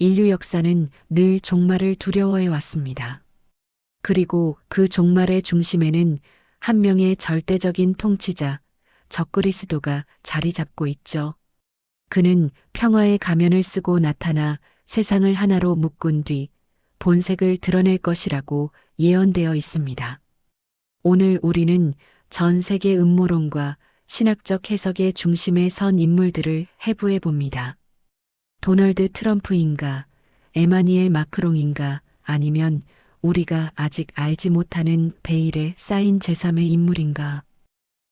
인류 역사는 늘 종말을 두려워해 왔습니다. 그리고 그 종말의 중심에는 한 명의 절대적인 통치자, 적그리스도가 자리 잡고 있죠. 그는 평화의 가면을 쓰고 나타나 세상을 하나로 묶은 뒤 본색을 드러낼 것이라고 예언되어 있습니다. 오늘 우리는 전 세계 음모론과 신학적 해석의 중심에 선 인물들을 해부해 봅니다. 도널드 트럼프인가, 에마니엘 마크롱인가, 아니면 우리가 아직 알지 못하는 베일의 쌓인 제3의 인물인가.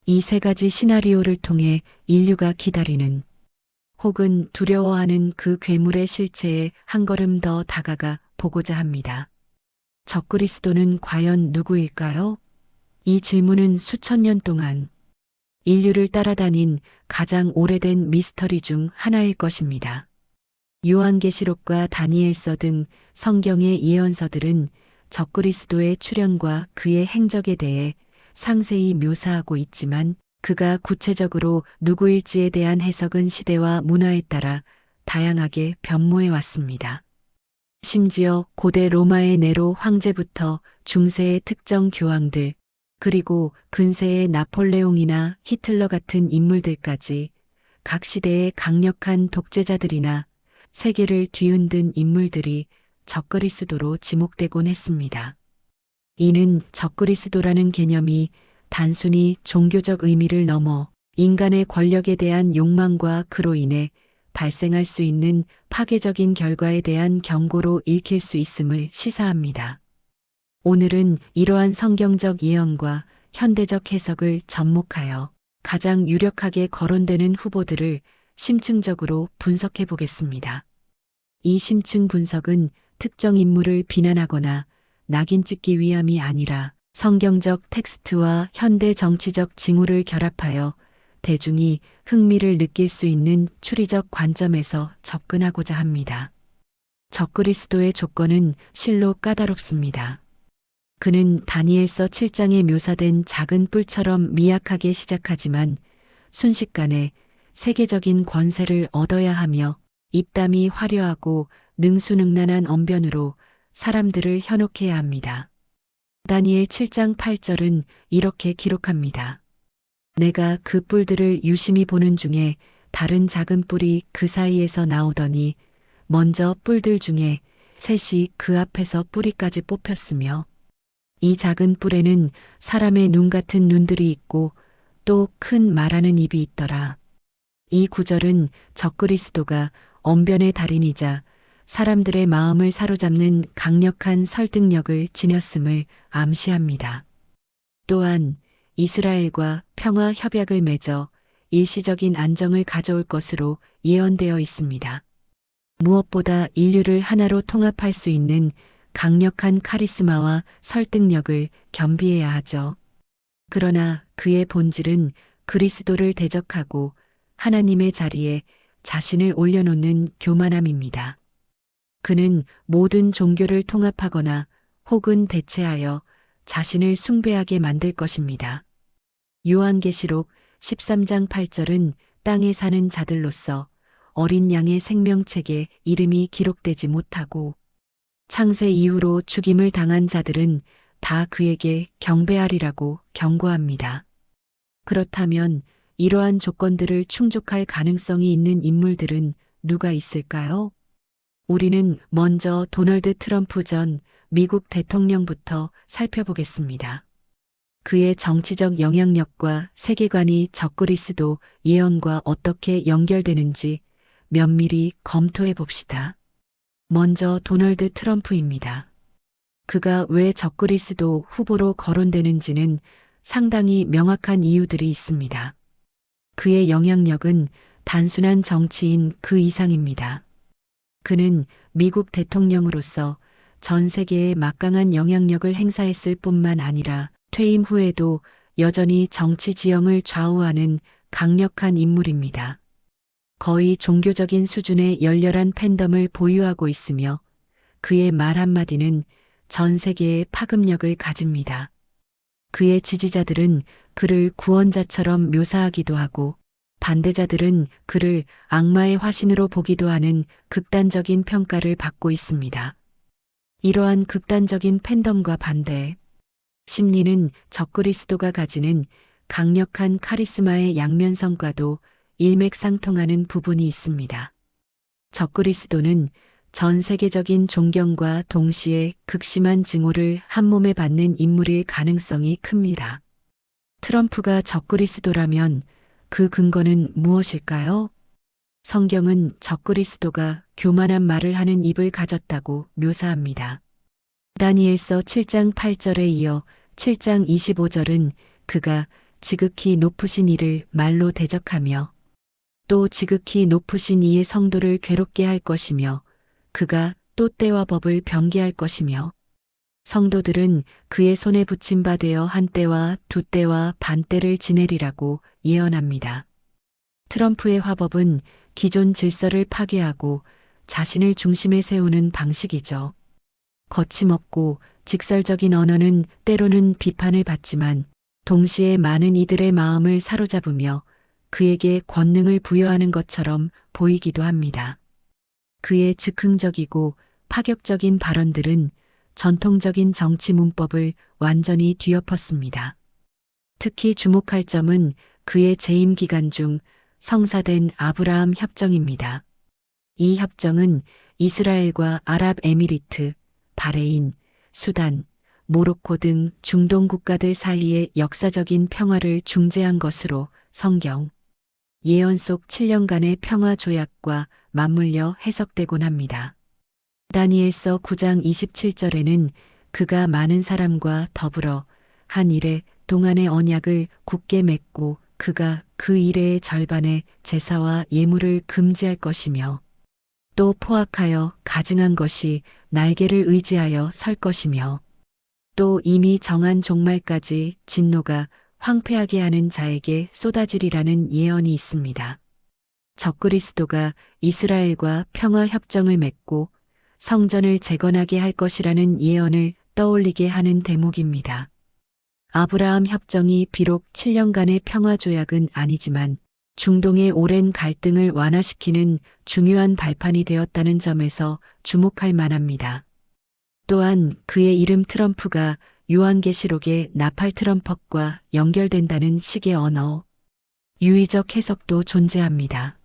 이 세 가지 시나리오를 통해 인류가 기다리는 혹은 두려워하는 그 괴물의 실체에 한 걸음 더 다가가 보고자 합니다. 적그리스도는 과연 누구일까요? 이 질문은 수천 년 동안 인류를 따라다닌 가장 오래된 미스터리 중 하나일 것입니다. 요한계시록과 다니엘서 등 성경의 예언서들은 적그리스도의 출현과 그의 행적에 대해 상세히 묘사하고 있지만 그가 구체적으로 누구일지에 대한 해석은 시대와 문화에 따라 다양하게 변모해 왔습니다. 심지어 고대 로마의 네로 황제부터 중세의 특정 교황들, 그리고 근세의 나폴레옹이나 히틀러 같은 인물들까지 각 시대의 강력한 독재자들이나 세계를 뒤흔든 인물들이 적그리스도로 지목되곤 했습니다. 이는 적그리스도라는 개념이 단순히 종교적 의미를 넘어 인간의 권력에 대한 욕망과 그로 인해 발생할 수 있는 파괴적인 결과에 대한 경고로 읽힐 수 있음을 시사합니다. 오늘은 이러한 성경적 예언과 현대적 해석을 접목하여 가장 유력하게 거론되는 후보들을 심층적으로 분석해 보겠습니다. 이 심층 분석은 특정 인물을 비난하거나 낙인 찍기 위함이 아니라 성경적 텍스트와 현대 정치적 징후를 결합하여 대중이 흥미를 느낄 수 있는 추리적 관점에서 접근하고자 합니다. 적그리스도의 조건은 실로 까다롭습니다. 그는 다니엘서 7장에 묘사된 작은 뿔처럼 미약하게 시작하지만 순식간에 세계적인 권세를 얻어야 하며 입담이 화려하고 능수능란한 언변으로 사람들을 현혹해야 합니다. 다니엘 7장 8절은 이렇게 기록합니다. 내가 그 뿔들을 유심히 보는 중에 다른 작은 뿔이 그 사이에서 나오더니 먼저 뿔들 중에 셋이 그 앞에서 뿌리까지 뽑혔으며 이 작은 뿔에는 사람의 눈 같은 눈들이 있고 또 큰 말하는 입이 있더라. 이 구절은 적그리스도가 언변의 달인이자 사람들의 마음을 사로잡는 강력한 설득력을 지녔음을 암시합니다. 또한 이스라엘과 평화 협약을 맺어 일시적인 안정을 가져올 것으로 예언되어 있습니다. 무엇보다 인류를 하나로 통합할 수 있는 강력한 카리스마와 설득력을 겸비해야 하죠. 그러나 그의 본질은 그리스도를 대적하고 하나님의 자리에 자신을 올려놓는 교만함입니다. 그는 모든 종교를 통합하거나 혹은 대체하여 자신을 숭배하게 만들 것입니다. 요한계시록 13장 8절은 땅에 사는 자들로서 어린 양의 생명책에 이름이 기록되지 못하고 창세 이후로 죽임을 당한 자들은 다 그에게 경배하리라고 경고합니다. 그렇다면 이러한 조건들을 충족할 가능성이 있는 인물들은 누가 있을까요? 우리는 먼저 도널드 트럼프 전 미국 대통령부터 살펴보겠습니다. 그의 정치적 영향력과 세계관이 적그리스도 예언과 어떻게 연결되는지 면밀히 검토해 봅시다. 먼저 도널드 트럼프입니다. 그가 왜 적그리스도 후보로 거론되는지는 상당히 명확한 이유들이 있습니다. 그의 영향력은 단순한 정치인 그 이상입니다. 그는 미국 대통령으로서 전 세계에 막강한 영향력을 행사했을 뿐만 아니라 퇴임 후에도 여전히 정치 지형을 좌우하는 강력한 인물입니다. 거의 종교적인 수준의 열렬한 팬덤을 보유하고 있으며 그의 말 한마디는 전 세계에 파급력을 가집니다. 그의 지지자들은 그를 구원자처럼 묘사하기도 하고 반대자들은 그를 악마의 화신으로 보기도 하는 극단적인 평가를 받고 있습니다. 이러한 극단적인 팬덤과 반대, 심리는 적그리스도가 가지는 강력한 카리스마의 양면성과도 일맥상통하는 부분이 있습니다. 적그리스도는 전 세계적인 존경과 동시에 극심한 증오를 한몸에 받는 인물일 가능성이 큽니다. 트럼프가 적그리스도라면 그 근거는 무엇일까요? 성경은 적그리스도가 교만한 말을 하는 입을 가졌다고 묘사합니다. 다니엘서 7장 8절에 이어 7장 25절은 그가 지극히 높으신 이를 말로 대적하며 또 지극히 높으신 이의 성도를 괴롭게 할 것이며 그가 또 때와 법을 변개할 것이며 성도들은 그의 손에 붙임 바 되어 한 때와 두 때와 반 때를 지내리라고 예언합니다. 트럼프의 화법은 기존 질서를 파괴하고 자신을 중심에 세우는 방식이죠. 거침없고 직설적인 언어는 때로는 비판을 받지만 동시에 많은 이들의 마음을 사로잡으며 그에게 권능을 부여하는 것처럼 보이기도 합니다. 그의 즉흥적이고 파격적인 발언들은 전통적인 정치 문법을 완전히 뒤엎었습니다. 특히 주목할 점은 그의 재임 기간 중 성사된 아브라함 협정입니다. 이 협정은 이스라엘과 아랍에미리트, 바레인, 수단, 모로코 등 중동 국가들 사이의 역사적인 평화를 중재한 것으로 성경, 예언 속 7년간의 평화 조약과 맞물려 해석되곤 합니다. 다니엘서 9장 27절에는 그가 많은 사람과 더불어 한 일에 동안의 언약을 굳게 맺고 그가 그 일의 절반의 제사와 예물을 금지할 것이며 또 포악하여 가증한 것이 날개를 의지하여 설 것이며 또 이미 정한 종말까지 진노가 황폐하게 하는 자에게 쏟아지리라는 예언이 있습니다. 적그리스도가 이스라엘과 평화 협정을 맺고 성전을 재건하게 할 것이라는 예언을 떠올리게 하는 대목입니다. 아브라함 협정이 비록 7년간의 평화 조약은 아니지만 중동의 오랜 갈등을 완화시키는 중요한 발판이 되었다는 점에서 주목할 만합니다. 또한 그의 이름 트럼프가 요한계시록의 나팔 트럼펫과 연결된다는 식의 언어, 유의적 해석도 존재합니다.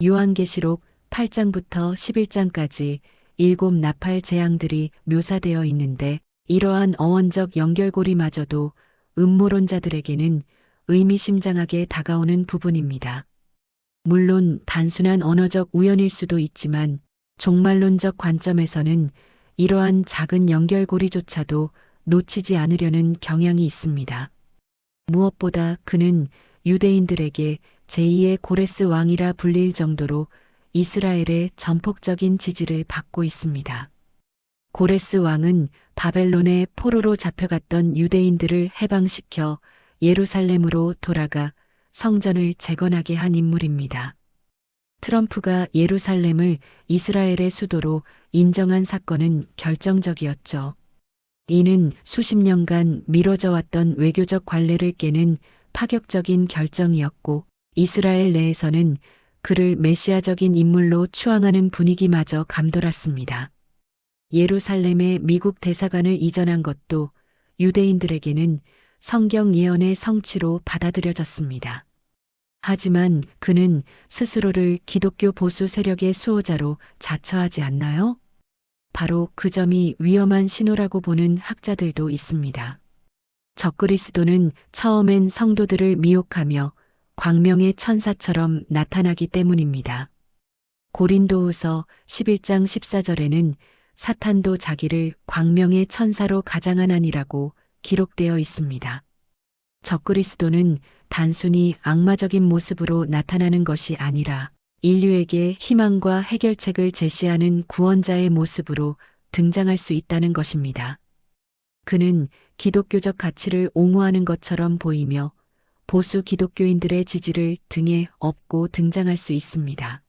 요한계시록 8장부터 11장까지 7 나팔 재앙들이 묘사되어 있는데 이러한 어원적 연결고리마저도 음모론자들에게는 의미심장하게 다가오는 부분입니다. 물론 단순한 언어적 우연일 수도 있지만 종말론적 관점에서는 이러한 작은 연결고리조차도 놓치지 않으려는 경향이 있습니다. 무엇보다 그는 유대인들에게 제2의 고레스 왕이라 불릴 정도로 이스라엘의 전폭적인 지지를 받고 있습니다. 고레스 왕은 바벨론의 포로로 잡혀갔던 유대인들을 해방시켜 예루살렘으로 돌아가 성전을 재건하게 한 인물입니다. 트럼프가 예루살렘을 이스라엘의 수도로 인정한 사건은 결정적이었죠. 이는 수십 년간 미뤄져 왔던 외교적 관례를 깨는 파격적인 결정이었고 이스라엘 내에서는 그를 메시아적인 인물로 추앙하는 분위기마저 감돌았습니다. 예루살렘에 미국 대사관을 이전한 것도 유대인들에게는 성경 예언의 성취로 받아들여졌습니다. 하지만 그는 스스로를 기독교 보수 세력의 수호자로 자처하지 않나요? 바로 그 점이 위험한 신호라고 보는 학자들도 있습니다. 적그리스도는 처음엔 성도들을 미혹하며 광명의 천사처럼 나타나기 때문입니다. 고린도후서 11장 14절에는 사탄도 자기를 광명의 천사로 가장하나니라고 기록되어 있습니다. 적그리스도는 단순히 악마적인 모습으로 나타나는 것이 아니라 인류에게 희망과 해결책을 제시하는 구원자의 모습으로 등장할 수 있다는 것입니다. 그는 기독교적 가치를 옹호하는 것처럼 보이며 보수 기독교인들의 지지를 등에 업고 등장할 수 있습니다.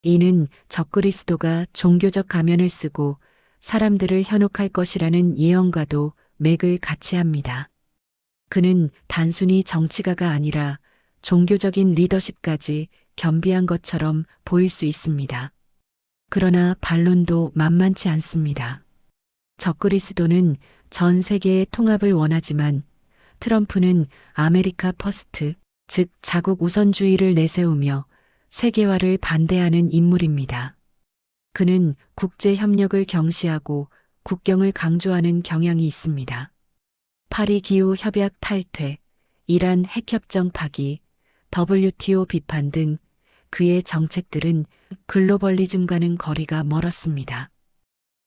이는 적그리스도가 종교적 가면을 쓰고 사람들을 현혹할 것이라는 예언과도 맥을 같이 합니다. 그는 단순히 정치가가 아니라 종교적인 리더십까지 겸비한 것처럼 보일 수 있습니다. 그러나 반론도 만만치 않습니다. 적그리스도는 전 세계의 통합을 원하지만 트럼프는 아메리카 퍼스트, 즉 자국 우선주의를 내세우며 세계화를 반대하는 인물입니다. 그는 국제 협력을 경시하고 국경을 강조하는 경향이 있습니다. 파리 기후 협약 탈퇴, 이란 핵협정 파기, WTO 비판 등 그의 정책들은 글로벌리즘과는 거리가 멀었습니다.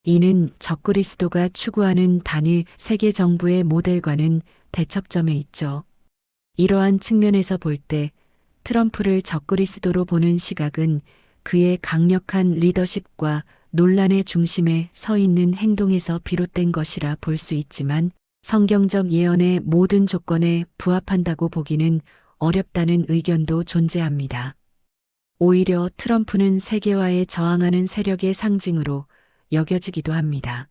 이는 적그리스도가 추구하는 단일 세계 정부의 모델과는 대척점에 있죠. 이러한 측면에서 볼 때 트럼프를 적그리스도로 보는 시각은 그의 강력한 리더십과 논란의 중심에 서 있는 행동에서 비롯된 것이라 볼 수 있지만 성경적 예언의 모든 조건에 부합한다고 보기는 어렵다는 의견도 존재합니다. 오히려 트럼프는 세계화에 저항하는 세력의 상징으로 여겨지기도 합니다.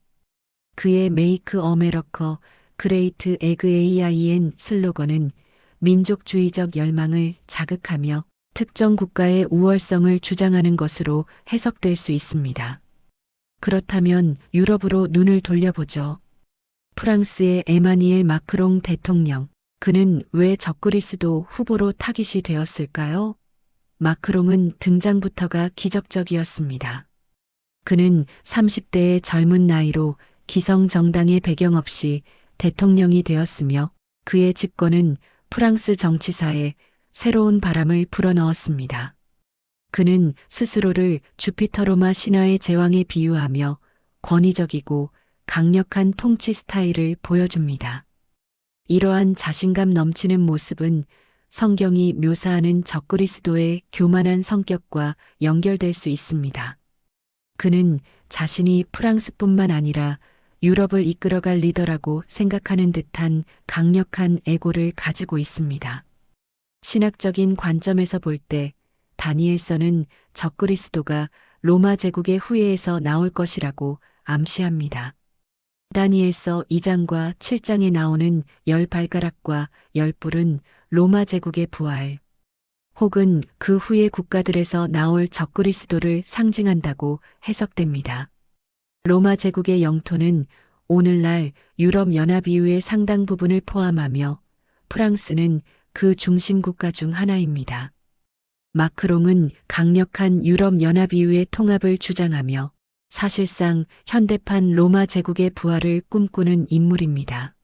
그의 메이크 어메리카 그레이트 에그AIN 슬로건은 민족주의적 열망을 자극하며 특정 국가의 우월성을 주장하는 것으로 해석될 수 있습니다. 그렇다면 유럽으로 눈을 돌려보죠. 프랑스의 에마니엘 마크롱 대통령, 그는 왜 적그리스도 후보로 타깃이 되었을까요? 마크롱은 등장부터가 기적적이었습니다. 그는 30대의 젊은 나이로 기성 정당의 배경 없이 대통령이 되었으며 그의 집권은 프랑스 정치사에 새로운 바람을 불어넣었습니다. 그는 스스로를 주피터 로마 신화의 제왕에 비유하며 권위적이고 강력한 통치 스타일을 보여줍니다. 이러한 자신감 넘치는 모습은 성경이 묘사하는 적그리스도의 교만한 성격과 연결될 수 있습니다. 그는 자신이 프랑스뿐만 아니라 유럽을 이끌어갈 리더라고 생각하는 듯한 강력한 에고를 가지고 있습니다. 신학적인 관점에서 볼 때 다니엘서는 적그리스도가 로마 제국의 후예에서 나올 것이라고 암시합니다. 다니엘서 2장과 7장에 나오는 10발가락과 10뿔은 로마 제국의 부활, 혹은 그 후의 국가들에서 나올 적그리스도를 상징한다고 해석됩니다. 로마 제국의 영토는 오늘날 유럽 연합 이후의 상당 부분을 포함하며 프랑스는 그 중심 국가 중 하나입니다. 마크롱은 강력한 유럽 연합 이후의 통합을 주장하며 사실상 현대판 로마 제국의 부활을 꿈꾸는 인물입니다.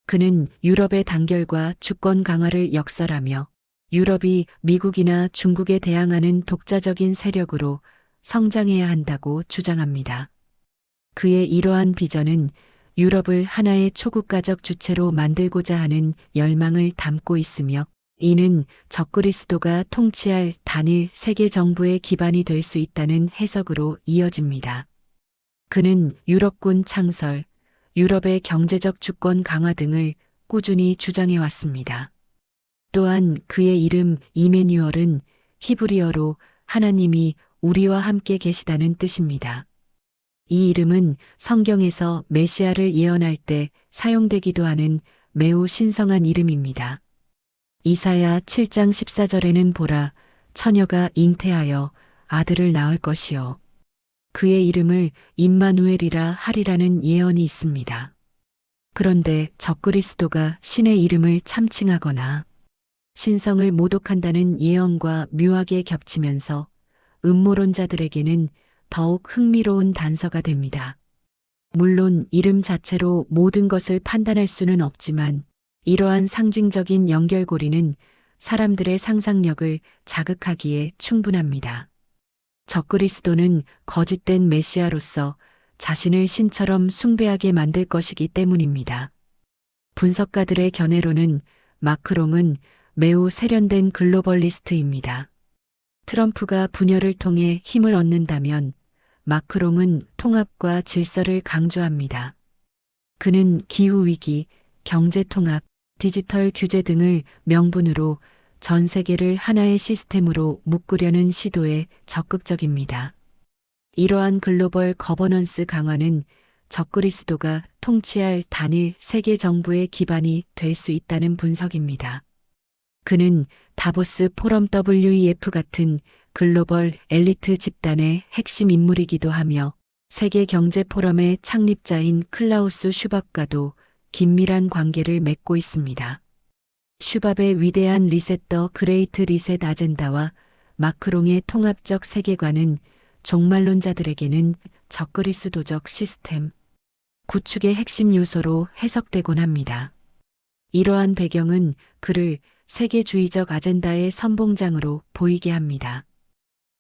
그는 유럽의 단결과 주권 강화를 역설하며 유럽이 미국이나 중국에 대항하는 독자적인 세력으로 성장해야 한다고 주장합니다. 그의 이러한 비전은 유럽을 하나의 초국가적 주체로 만들고자 하는 열망을 담고 있으며 이는 적그리스도가 통치할 단일 세계 정부의 기반이 될 수 있다는 해석으로 이어집니다. 그는 유럽군 창설, 유럽의 경제적 주권 강화 등을 꾸준히 주장해 왔습니다. 또한 그의 이름 이메뉴얼은 히브리어로 하나님이 우리와 함께 계시다는 뜻입니다. 이 이름은 성경에서 메시아를 예언할 때 사용되기도 하는 매우 신성한 이름입니다. 이사야 7장 14절에는 보라, 처녀가 잉태하여 아들을 낳을 것이요. 그의 이름을 임마누엘이라 하리라는 예언이 있습니다. 그런데 적그리스도가 신의 이름을 참칭하거나 신성을 모독한다는 예언과 묘하게 겹치면서 음모론자들에게는 더욱 흥미로운 단서가 됩니다. 물론 이름 자체로 모든 것을 판단할 수는 없지만 이러한 상징적인 연결고리는 사람들의 상상력을 자극하기에 충분합니다. 적그리스도는 거짓된 메시아로서 자신을 신처럼 숭배하게 만들 것이기 때문입니다. 분석가들의 견해로는 마크롱은 매우 세련된 글로벌리스트입니다. 트럼프가 분열을 통해 힘을 얻는다면 마크롱은 통합과 질서를 강조합니다. 그는 기후위기, 경제통합, 디지털 규제 등을 명분으로 전 세계를 하나의 시스템으로 묶으려는 시도에 적극적입니다. 이러한 글로벌 거버넌스 강화는 적그리스도가 통치할 단일 세계 정부의 기반이 될 수 있다는 분석입니다. 그는 다보스 포럼 WEF 같은 글로벌 엘리트 집단의 핵심 인물이기도 하며 세계 경제 포럼의 창립자인 클라우스 슈밥과도 긴밀한 관계를 맺고 있습니다. 슈밥의 위대한 리셋 더 그레이트 리셋 아젠다와 마크롱의 통합적 세계관은 종말론자들에게는 적그리스도적 시스템 구축의 핵심 요소로 해석되곤 합니다. 이러한 배경은 그를 세계주의적 아젠다의 선봉장으로 보이게 합니다.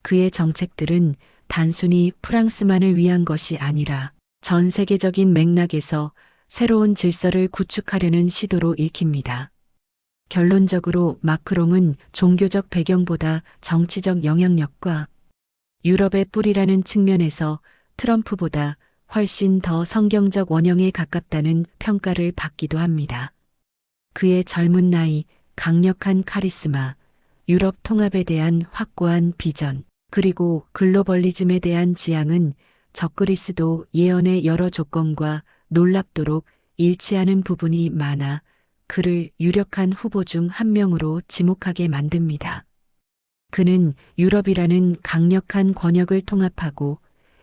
그의 정책들은 단순히 프랑스만을 위한 것이 아니라 전 세계적인 맥락에서 새로운 질서를 구축하려는 시도로 읽힙니다. 결론적으로 마크롱은 종교적 배경보다 정치적 영향력과 유럽의 뿌리라는 측면에서 트럼프보다 훨씬 더 성경적 원형에 가깝다는 평가를 받기도 합니다. 그의 젊은 나이, 강력한 카리스마, 유럽 통합에 대한 확고한 비전, 그리고 글로벌리즘에 대한 지향은 적그리스도 예언의 여러 조건과 놀랍도록 일치하는 부분이 많아 그를 유력한 후보 중 한 명으로 지목하게 만듭니다. 그는 유럽이라는 강력한 권역을 통합하고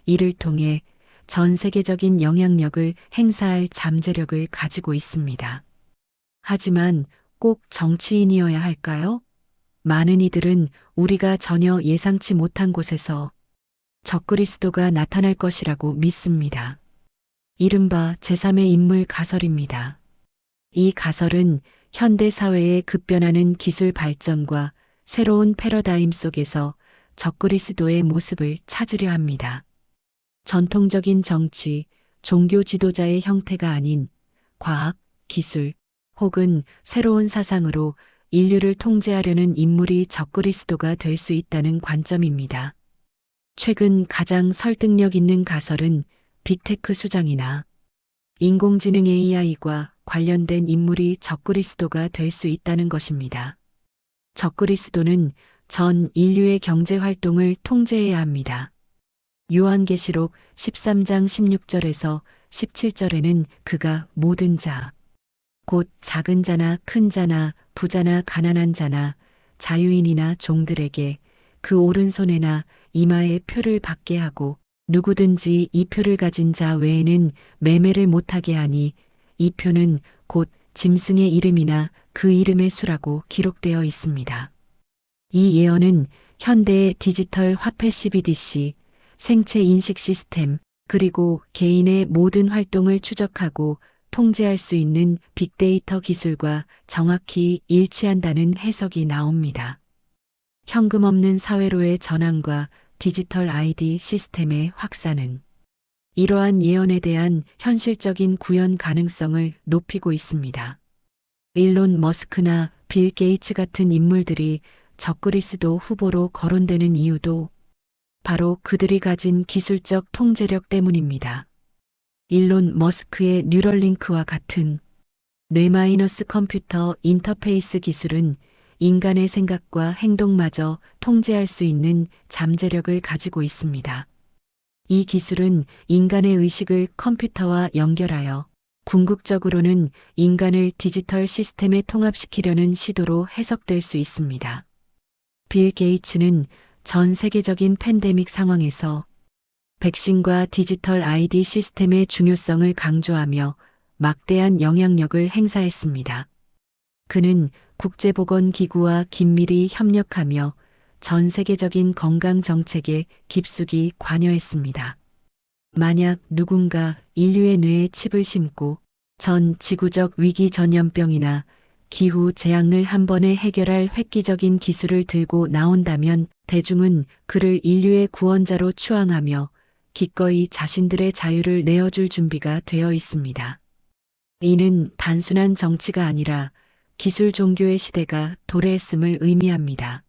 이를 통해 전 세계적인 영향력을 행사할 잠재력을 가지고 있습니다. 하지만 꼭 정치인이어야 할까요? 많은 이들은 우리가 전혀 예상치 못한 곳에서 적그리스도가 나타날 것이라고 믿습니다. 이른바 제3의 인물 가설입니다. 이 가설은 현대 사회의 급변하는 기술 발전과 새로운 패러다임 속에서 적그리스도의 모습을 찾으려 합니다. 전통적인 정치, 종교 지도자의 형태가 아닌 과학, 기술 혹은 새로운 사상으로 인류를 통제하려는 인물이 적그리스도가 될 수 있다는 관점입니다. 최근 가장 설득력 있는 가설은 빅테크 수장이나 인공지능 AI과 관련된 인물이 적그리스도가 될 수 있다는 것입니다. 적그리스도는 전 인류의 경제 활동을 통제해야 합니다. 요한계시록 13장 16절에서 17절에는 그가 모든 자, 곧 작은 자나 큰 자나 부자나 가난한 자나 자유인이나 종들에게 그 오른손에나 이마에 표를 받게 하고 누구든지 이 표를 가진 자 외에는 매매를 못하게 하니 이 표는 곧 짐승의 이름이나 그 이름의 수라고 기록되어 있습니다. 이 예언은 현대의 디지털 화폐 CBDC, 생체 인식 시스템, 그리고 개인의 모든 활동을 추적하고 통제할 수 있는 빅데이터 기술과 정확히 일치한다는 해석이 나옵니다. 현금 없는 사회로의 전환과 디지털 ID 시스템의 확산은 이러한 예언에 대한 현실적인 구현 가능성을 높이고 있습니다. 일론 머스크나 빌 게이츠 같은 인물들이 적그리스도 후보로 거론되는 이유도 바로 그들이 가진 기술적 통제력 때문입니다. 일론 머스크의 뉴럴링크와 같은 뇌마이너스 컴퓨터 인터페이스 기술은 인간의 생각과 행동마저 통제할 수 있는 잠재력을 가지고 있습니다. 이 기술은 인간의 의식을 컴퓨터와 연결하여 궁극적으로는 인간을 디지털 시스템에 통합시키려는 시도로 해석될 수 있습니다. 빌 게이츠는 전 세계적인 팬데믹 상황에서 백신과 디지털 ID 시스템의 중요성을 강조하며 막대한 영향력을 행사했습니다. 그는 국제보건기구와 긴밀히 협력하며 전 세계적인 건강 정책에 깊숙이 관여했습니다. 만약 누군가 인류의 뇌에 칩을 심고 전 지구적 위기 전염병이나 기후 재앙을 한 번에 해결할 획기적인 기술을 들고 나온다면 대중은 그를 인류의 구원자로 추앙하며 기꺼이 자신들의 자유를 내어줄 준비가 되어 있습니다. 이는 단순한 정치가 아니라 기술 종교의 시대가 도래했음을 의미합니다.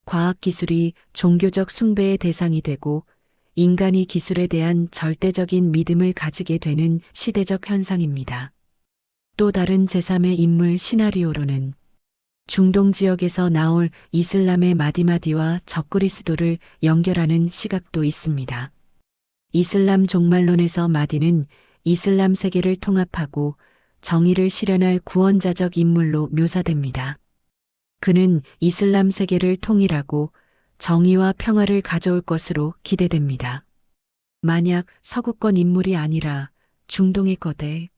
과학기술이 종교적 숭배의 대상이 되고 인간이 기술에 대한 절대적인 믿음을 가지게 되는 시대적 현상입니다. 또 다른 제3의 인물 시나리오로는 중동 지역에서 나올 이슬람의 마디마디와 적그리스도를 연결하는 시각도 있습니다. 이슬람 종말론에서 마디는 이슬람 세계를 통합하고 정의를 실현할 구원자적 인물로 묘사됩니다. 그는 이슬람 세계를 통일하고 정의와 평화를 가져올 것으로 기대됩니다. 만약 서구권 인물이 아니라 중동의 거대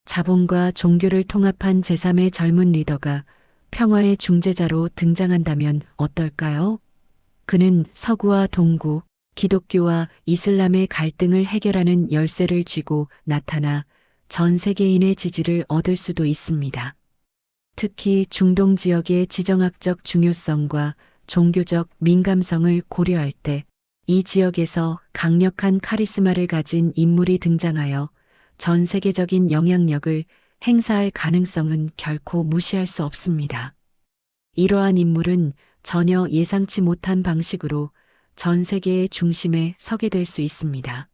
자본과 종교를 통합한 제3의 젊은 리더가 평화의 중재자로 등장한다면 어떨까요? 그는 서구와 동구, 기독교와 이슬람의 갈등을 해결하는 열쇠를 쥐고 나타나 전 세계인의 지지를 얻을 수도 있습니다. 특히 중동 지역의 지정학적 중요성과 종교적 민감성을 고려할 때 이 지역에서 강력한 카리스마를 가진 인물이 등장하여 전 세계적인 영향력을 행사할 가능성은 결코 무시할 수 없습니다. 이러한 인물은 전혀 예상치 못한 방식으로 전 세계의 중심에 서게 될 수 있습니다.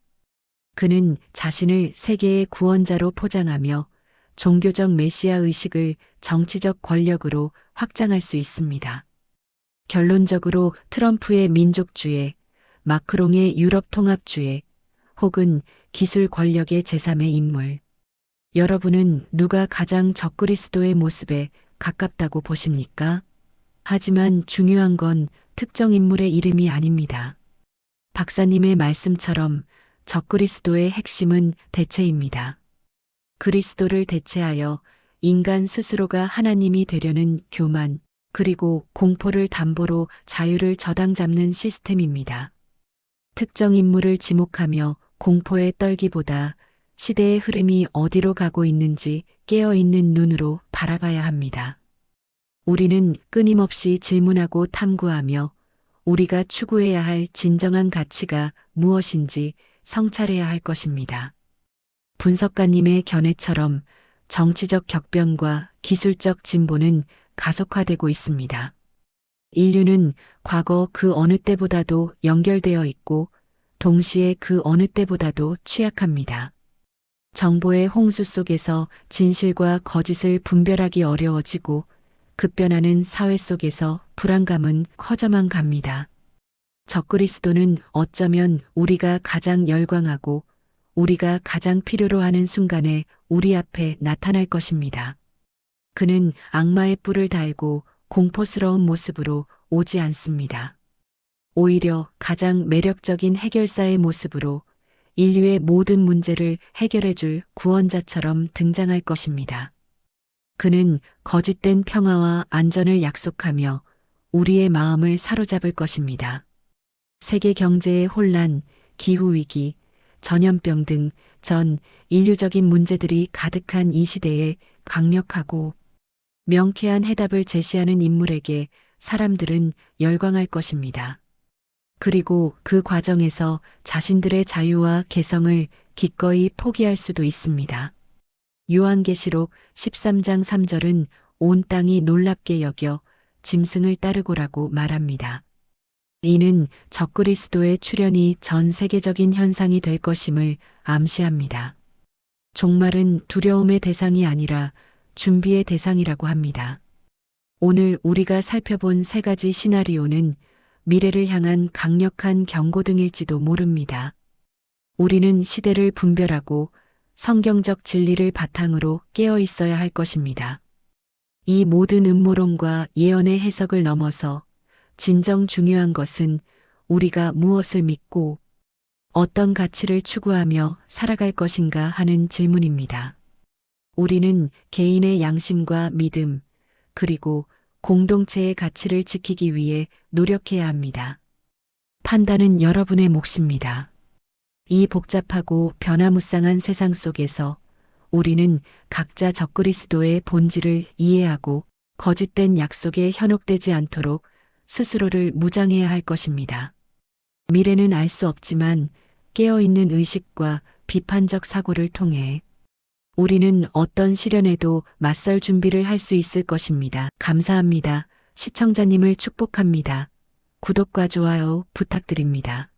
그는 자신을 세계의 구원자로 포장하며 종교적 메시아 의식을 정치적 권력으로 확장할 수 있습니다. 결론적으로 트럼프의 민족주의, 마크롱의 유럽 통합주의, 혹은 기술 권력의 제3의 인물. 여러분은 누가 가장 적그리스도의 모습에 가깝다고 보십니까? 하지만 중요한 건 특정 인물의 이름이 아닙니다. 박사님의 말씀처럼 적그리스도의 핵심은 대체입니다. 그리스도를 대체하여 인간 스스로가 하나님이 되려는 교만, 그리고 공포를 담보로 자유를 저당 잡는 시스템입니다. 특정 인물을 지목하며 공포에 떨기보다 시대의 흐름이 어디로 가고 있는지 깨어있는 눈으로 바라봐야 합니다. 우리는 끊임없이 질문하고 탐구하며 우리가 추구해야 할 진정한 가치가 무엇인지 성찰해야 할 것입니다. 분석가님의 견해처럼 정치적 격변과 기술적 진보는 가속화되고 있습니다. 인류는 과거 그 어느 때보다도 연결되어 있고 동시에 그 어느 때보다도 취약합니다. 정보의 홍수 속에서 진실과 거짓을 분별하기 어려워지고 급변하는 사회 속에서 불안감은 커져만 갑니다. 적그리스도는 어쩌면 우리가 가장 열광하고 우리가 가장 필요로 하는 순간에 우리 앞에 나타날 것입니다. 그는 악마의 뿔을 달고 공포스러운 모습으로 오지 않습니다. 오히려 가장 매력적인 해결사의 모습으로 인류의 모든 문제를 해결해줄 구원자처럼 등장할 것입니다. 그는 거짓된 평화와 안전을 약속하며 우리의 마음을 사로잡을 것입니다. 세계 경제의 혼란, 기후위기, 전염병 등 전 인류적인 문제들이 가득한 이 시대에 강력하고 명쾌한 해답을 제시하는 인물에게 사람들은 열광할 것입니다. 그리고 그 과정에서 자신들의 자유와 개성을 기꺼이 포기할 수도 있습니다. 요한계시록 13장 3절은 온 땅이 놀랍게 여겨 짐승을 따르고라고 말합니다. 이는 적그리스도의 출현이 전 세계적인 현상이 될 것임을 암시합니다. 종말은 두려움의 대상이 아니라 준비의 대상이라고 합니다. 오늘 우리가 살펴본 세 가지 시나리오는 미래를 향한 강력한 경고등일지도 모릅니다. 우리는 시대를 분별하고 성경적 진리를 바탕으로 깨어 있어야 할 것입니다. 이 모든 음모론과 예언의 해석을 넘어서 진정 중요한 것은 우리가 무엇을 믿고 어떤 가치를 추구하며 살아갈 것인가 하는 질문입니다. 우리는 개인의 양심과 믿음, 그리고 공동체의 가치를 지키기 위해 노력해야 합니다. 판단은 여러분의 몫입니다. 이 복잡하고 변화무쌍한 세상 속에서 우리는 각자 적그리스도의 본질을 이해하고 거짓된 약속에 현혹되지 않도록 스스로를 무장해야 할 것입니다. 미래는 알 수 없지만 깨어있는 의식과 비판적 사고를 통해 우리는 어떤 시련에도 맞설 준비를 할 수 있을 것입니다. 감사합니다. 시청자님을 축복합니다. 구독과 좋아요 부탁드립니다.